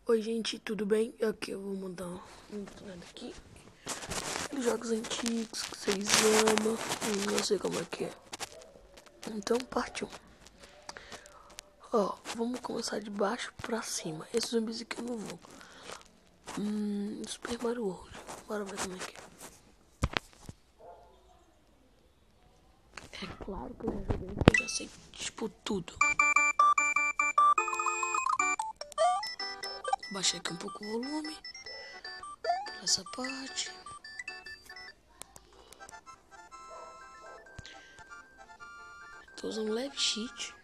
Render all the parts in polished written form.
Oi gente, tudo bem? Aqui eu vou mandar um treinado aqui. Aqueles jogos antigos que vocês amam. Não sei como é que é. Então partiu. Ó, vamos começar de baixo pra cima. Esses zumbis aqui eu não vou. Super Mario World. Bora ver como é que é. É claro que eu já joguei, eu já sei tipo tudo. Baixei aqui um pouco o volume. Essa parte. Tô usando leve cheat.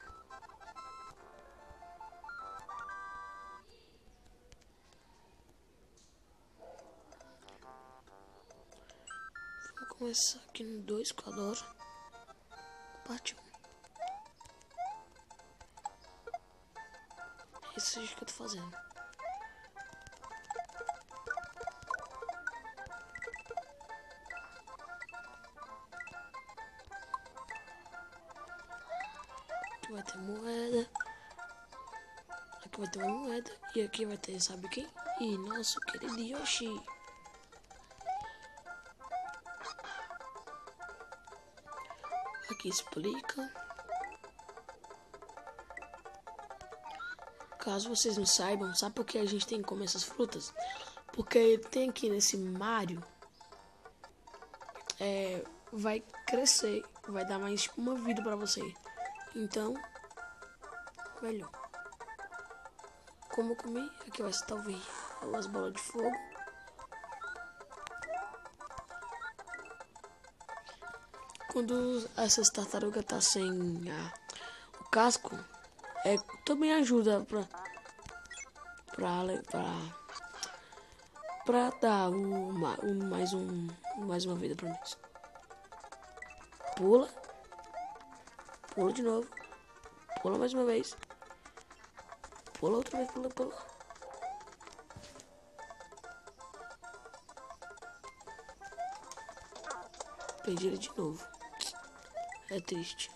Vou começar aqui no 2 que eu adoro. Partiu. Esse é o que eu tô fazendo. Aqui vai ter moeda. Aqui vai ter uma moeda. E aqui vai ter, sabe quem? E nosso querido Yoshi. Aqui explica. Caso vocês não saibam, sabe por que a gente tem que comer essas frutas? Porque tem aqui nesse Mario, vai crescer, vai dar mais uma vida pra você. Então, melhor. Como eu comi, aqui vai ser talvez as bolas de fogo. Quando essas tartarugas tá sem o casco, também ajuda pra dar mais uma vida pra nós. Pula. Pula de novo. Pula mais uma vez. Pula outra vez, pula. Perdi ele de novo. É triste.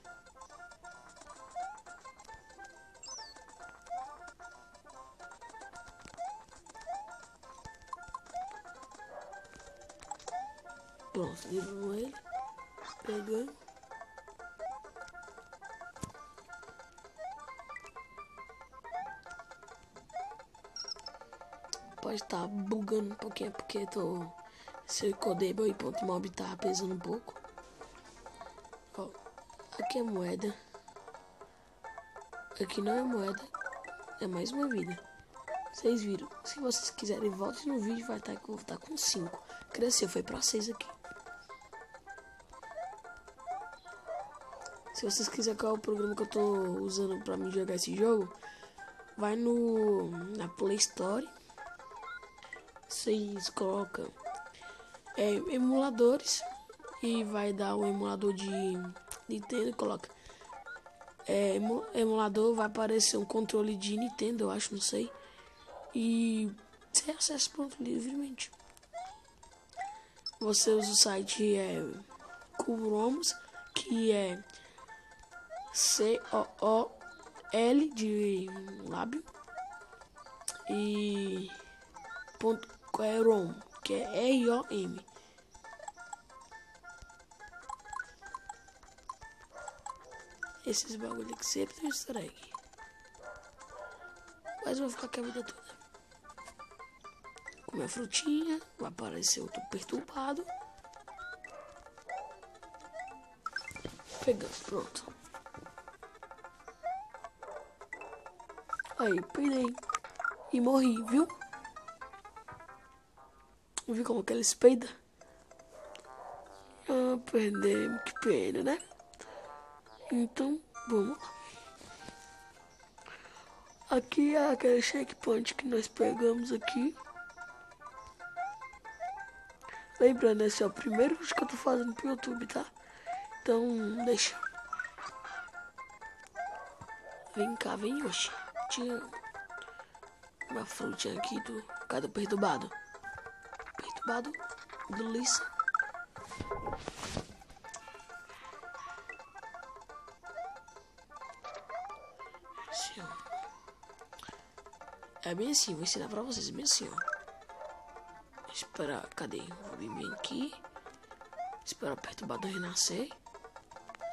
Pronto, livrou ele. Pegando. Pode estar bugando um pouquinho porque esse Codeba e ponto mob tá pesando um pouco. Ó, aqui é moeda. Aqui não é moeda. É mais uma vida. Vocês viram. Se vocês quiserem, voltem no vídeo. Vai estar com 5. Cresceu, foi pra 6 aqui. Se vocês quiserem qual é o programa que eu tô usando pra me jogar esse jogo, vai na Play Store. Vocês colocam emuladores e vai dar um emulador de Nintendo. Coloca emulador, vai aparecer um controle de Nintendo, eu acho, não sei. E você acessa pronto livremente. Você usa o site Coolroms, que é COOL de lábio e .rom, que é ROM. Esses bagulho que sempre tem easter egg. Mas vou ficar aqui a vida toda. Comer a frutinha, vai aparecer outro perturbado. Pegando, pronto. Aí, peidei. E morri, viu? Viu como que eles peidam? Ah, perdemos, que pena, né? Então, vamos lá. Aqui é aquele checkpoint que nós pegamos aqui. Lembrando, esse é o primeiro vídeo que eu tô fazendo pro YouTube, tá? Então, deixa. Vem cá, vem, Yoshi. Tinha uma frutinha aqui do... Cadê o perturbado? Perturbado do Lisa. É bem assim, vou ensinar pra vocês, é bem assim, ó. Esperar, cadê? Vou vir bem aqui. Esperar o perturbador renascer.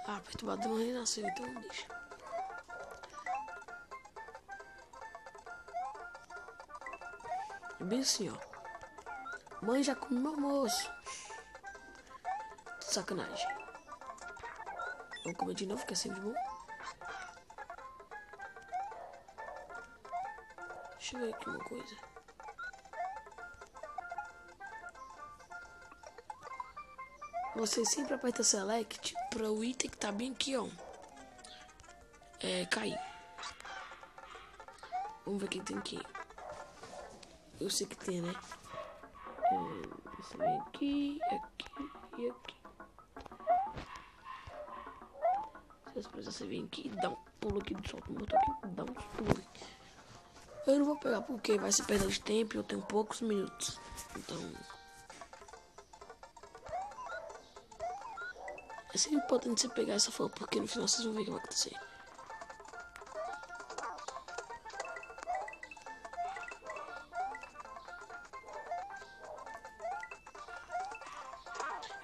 Ah, o perturbador não renasceu, então deixa. É bem assim, ó. Mãe, já comi meu almoço. Sacanagem. Vamos comer de novo, que é sempre bom. Deixa eu ver aqui uma coisa. Você sempre aperta select para o item que tá bem aqui, ó. Cair. Vamos ver o que tem aqui. Eu sei que tem, né? Você vem aqui, aqui e aqui. Você vem aqui, dá um pulo aqui, solta o motor aqui, dá um pulo. Eu não vou pegar porque vai ser perda de tempo e eu tenho poucos minutos. Então... é sempre importante você pegar essa flor, porque no final vocês vão ver o que vai acontecer.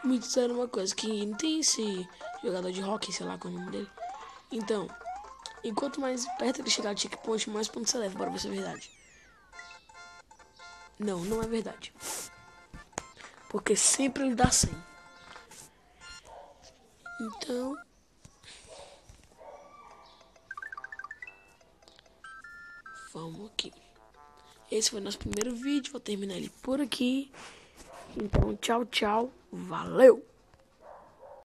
Me disseram uma coisa, que não tem esse jogador de hockey, sei lá qual é o nome dele. Então, enquanto mais perto ele chegar do checkpoint, mais pontos você leva. Bora ver se é verdade. Não, não é verdade. Porque sempre ele dá 100. Então... vamos aqui. Esse foi nosso primeiro vídeo. Vou terminar ele por aqui. Então, tchau, tchau. Valeu!